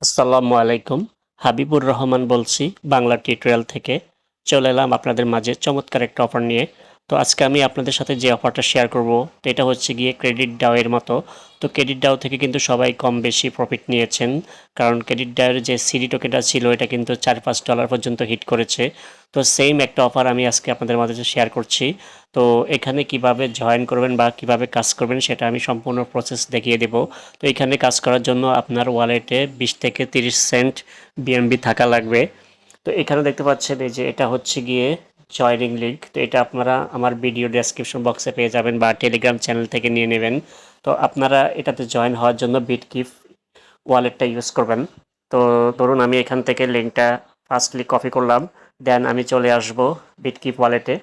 আসসালামু আলাইকুম। হাবিবুর রহমান বলছি বাংলা টিউটোরিয়াল থেকে। চলে এলাম আপনাদের মাঝে চমৎকার একটা অফার নিয়ে। তো আজকে আমি আপনাদের সাথে যে অফারটা শেয়ার করব তো এটা হচ্ছে গিয়ে ক্রেডিট ডাও এর মতো। তো ক্রেডিট ডাও থেকে কিন্তু সবাই কম বেশি প্রফিট নিয়েছেন, কারণ ক্রেডিট ডাওয়ের যে সিডি টোকেনটা ছিল এটা কিন্তু $4-5 পর্যন্ত হিট করেছে। তো সেম একটা অফার আমি আজকে আপনাদের মাঝে শেয়ার করছি। তো এখানে কিভাবে জয়েন করবেন বা কিভাবে কাজ করবেন সেটা আমি সম্পূর্ণ প্রসেস দেখিয়ে দেব। তো এখানে কাজ করার জন্য আপনার ওয়ালেটে 20 থেকে 30 সেন্ট বিএনবি থাকা লাগবে। তো এখানে দেখতে পাচ্ছেন এই যে এটা হচ্ছে গিয়ে জয়নিং লিঙ্ক। তো এটা আপনারা আমার ভিডিও ডেসক্রিপশন বক্সে পেয়ে যাবেন বা টেলিগ্রাম চ্যানেল থেকে নিয়ে নেবেন। তো আপনারা এটাতে জয়েন হওয়ার জন্য বিটকিপ ওয়ালেটটা ইউজ করবেন। তো ধরুন আমি এখান থেকে লিঙ্কটা ফার্স্টলি কপি করলাম, দেন আমি চলে আসব বিটকিপ ওয়ালেটে।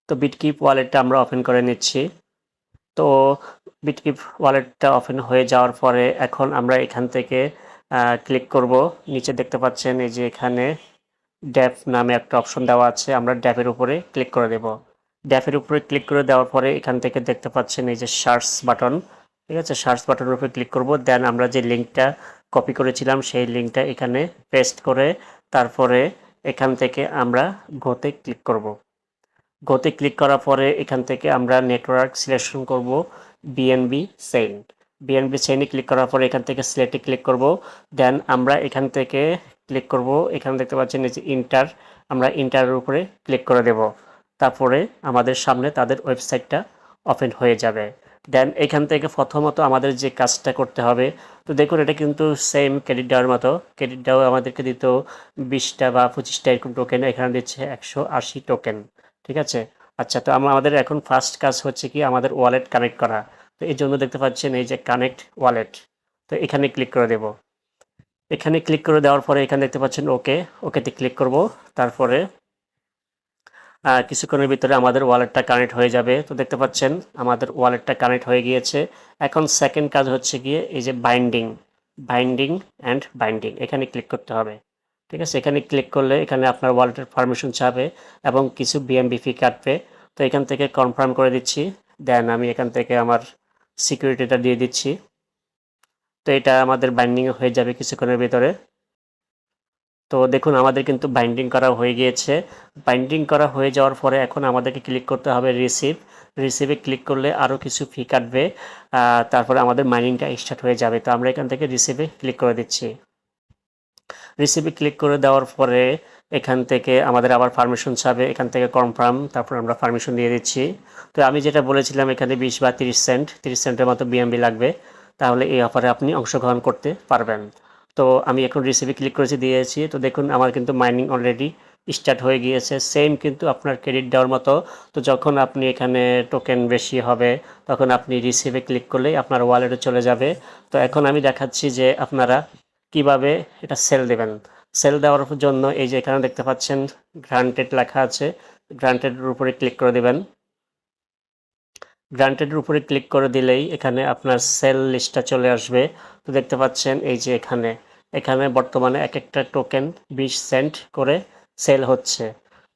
তো বিটকিপ ওয়ালেটটা আমরা ওপেন করে নিচ্ছি। তো বিটকিপ ওয়ালেটটা ওপেন হয়ে যাওয়ার পরে এখন আমরা এখান থেকে ক্লিক করব। নিচে দেখতে পাচ্ছেন এই যে এখানে ড্যাপ নামে একটা অপশন দেওয়া আছে, আমরা ড্যাপের উপরে ক্লিক করে দেব। ড্যাপের উপরে ক্লিক করে দেওয়ার পরে এখান থেকে দেখতে পাচ্ছেন এই যে সার্চ বাটন, ঠিক আছে, সার্চ বাটনের উপরে ক্লিক করব। দেন আমরা যে লিঙ্কটা কপি করেছিলাম সেই লিঙ্কটা এখানে পেস্ট করে তারপরে এখান থেকে আমরা গোতে ক্লিক করব। গোতে ক্লিক করার পরে এখান থেকে আমরা নেটওয়ার্ক সিলেকশন করব বিএনবি সেন্ড। বিএনবি সেন্ডে ক্লিক করার পরে এখান থেকে সিলেক্টে ক্লিক করব। দেন আমরা এখান থেকে ক্লিক করব, এখানে দেখতে পাচ্ছেন এই যে ইন্টার, আমরা ইন্টারের উপরে ক্লিক করে দেব। তারপরে আমাদের সামনে তাদের ওয়েবসাইটটা ওপেন হয়ে যাবে। দেন এখান থেকে প্রথমত আমাদের যে কাজটা করতে হবে, তো দেখুন এটা কিন্তু সেম ক্রেডিট ডাওয়ার মতো। ক্রেডিট ডাও আমাদেরকে দিত 20টা বা 25টা এরকম টোকেন, এখানে দিচ্ছে 180 টোকেন, ঠিক আছে। আচ্ছা, তো আমাদের এখন ফার্স্ট কাজ হচ্ছে কি আমাদের ওয়ালেট কানেক্ট করা। তো এই জন্য দেখতে পাচ্ছেন এই যে কানেক্ট ওয়ালেট, তো এখানে ক্লিক করে দেব। এখানে ক্লিক করে দেওয়ার পরে এখানে দেখতে পাচ্ছেন ওকে, ওকেতে ক্লিক করব। তারপরে কিছুক্ষণের ভিতরে আমাদের ওয়ালেটটা কানেক্ট হয়ে যাবে। তো দেখতে পাচ্ছেন আমাদের ওয়ালেটটা কানেক্ট হয়ে গিয়েছে। এখন সেকেন্ড কাজ হচ্ছে গিয়ে এই যে বাইন্ডিং, বাইন্ডিং অ্যান্ড বাইন্ডিং, এখানে ক্লিক করতে হবে, ঠিক আছে। এখানে ক্লিক করলে এখানে আপনার ওয়ালেটের পারমিশন চাবে এবং কিছু বিএমবি ফি কাটবে। তো এখান থেকে কনফার্ম করে দিচ্ছি। দেন আমি এখান থেকে আমার সিকিউরিটিটা দিয়ে দিচ্ছি। তো এটা আমাদের বাইন্ডিং হয়ে যাবে কিছুক্ষণের ভিতরে। তো দেখুন আমাদের কিন্তু বাইন্ডিং করা হয়ে গিয়েছে। বাইন্ডিং করা হয়ে যাওয়ার পরে এখন আমাদেরকে ক্লিক করতে হবে রিসিভ। রিসিভে ক্লিক করলে আরও কিছু ফি কাটবে, তারপরে আমাদের মাইনিংটা স্টার্ট হয়ে যাবে। তো আমরা এখান থেকে রিসিভে ক্লিক করে দিচ্ছি। রিসিভে ক্লিক করে দেওয়ার পরে এখান থেকে আমাদের আবার পারমিশন চাবে, এখান থেকে কনফার্ম, তারপর আমরা পারমিশন দিয়ে দিচ্ছি। তো আমি যেটা বলেছিলাম এখানে 20 বা 30 সেন্ট, 30 সেন্টের মতো বিএমবি লাগবে, তাহলে এই অফারে আপনি অংশগ্রহণ করতে পারবেন। তো আমি এখন রিসিভে ক্লিক করেছি, দিয়েছি। তো দেখুন আমার কিন্তু মাইনিং অলরেডি স্টার্ট হয়ে গিয়েছে, সেম কিন্তু আপনার ক্রেডিট দেওয়ার মতো। তো যখন আপনি এখানে টোকেন বেশি হবে তখন আপনি রিসিভে ক্লিক করলেই আপনার ওয়ালেটে চলে যাবে। তো এখন আমি দেখাচ্ছি যে আপনারা কিভাবে এটা সেল দেবেন। সেল দেওয়ার জন্য এই যে এখানে দেখতে পাচ্ছেন গ্রান্টেড লেখা আছে, গ্রান্টেডের উপরে ক্লিক করে দেবেন। গ্রান্টেডের উপরে ক্লিক করে দিলেই এখানে আপনার সেল লিস্টটা চলে আসবে। তো দেখতে পাচ্ছেন এই যে এখানে এখানে বর্তমানে এক একটা টোকেন 20 সেন্ট করে সেল হচ্ছে,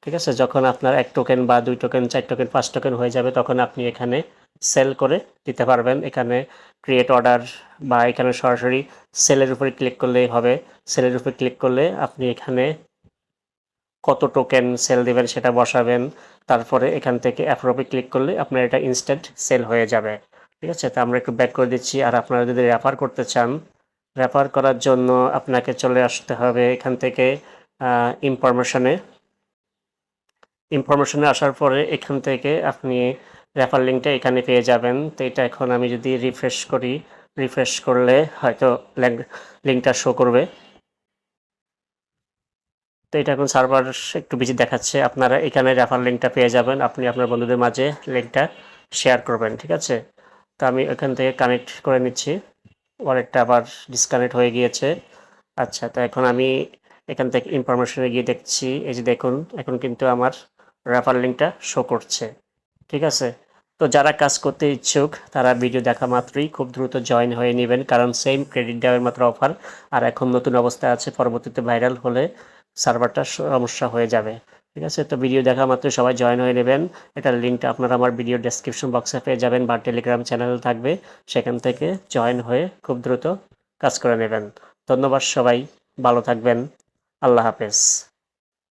ঠিক আছে। যখন আপনার 1 টোকেন বা 2 টোকেন 4 টোকেন 5 টোকেন হয়ে যাবে তখন আপনি এখানে সেল করে দিতে পারবেন। এখানে ক্রিয়েট অর্ডার বা এখানে সরাসরি সেলের উপরে ক্লিক করলেই হবে। সেলের উপরে ক্লিক করলে আপনি এখানে কত টোকেন সেল দিবেন সেটা বসাবেন। তারপরে এখান থেকে অ্যাপ্রুভে ক্লিক করলে আপনার এটা ইনস্ট্যান্ট সেল হয়ে যাবে, ঠিক আছে। তো আমরা একটু ব্যাক করে দিচ্ছি। আর আপনারা যদি রেফার করতে চান, রেফার করার জন্য আপনাকে চলে আসতে হবে এখান থেকে ইনফরমেশনে। ইনফরমেশনে আসার পরে এখান থেকে আপনি রেফার লিঙ্কটা এখানে পেয়ে যাবেন। তো এটা এখন আমি যদি রিফ্রেশ করি, রিফ্রেশ করলে হয়তো লিঙ্কটা শো করবে। তো এটা এখন সার্ভার একটু বিজি দেখাচ্ছে। আপনারা এখানে রেফার লিঙ্কটা পেয়ে যাবেন, আপনি আপনার বন্ধুদের মাঝে লিঙ্কটা শেয়ার করবেন, ঠিক আছে। তো আমি এখান থেকে কানেক্ট করে নিচ্ছি। ওয়ালেটটা আবার ডিসকানেক্ট হয়ে গিয়েছে। আচ্ছা, তো এখন আমি এখান থেকে ইনফরমেশনে গিয়ে দেখছি, এই যে দেখুন এখন কিন্তু আমার রেফার লিঙ্কটা শো করছে, ঠিক আছে। তো যারা কাজ করতে ইচ্ছুক তারা ভিডিও দেখা মাত্রই খুব দ্রুত জয়েন হয়ে নেবেন, কারণ সেম ক্রেডিট দেওয়ার মাত্র অফার আর এখন নতুন অবস্থায় আছে, পরবর্তীতে ভাইরাল হলে সার্ভারটা সমস্যা হয়ে যাবে, ঠিক আছে। তো ভিডিও দেখা মাত্রই সবাই জয়েন হয়ে নেবেন। এটার লিঙ্কটা আপনারা আমার ভিডিও ডেসক্রিপশন বক্সে পেয়ে যাবেন বা টেলিগ্রাম চ্যানেল থাকবে, সেখান থেকে জয়েন হয়ে খুব দ্রুত কাজ করে নেবেন। ধন্যবাদ সবাই, ভালো থাকবেন। আল্লাহ হাফেজ।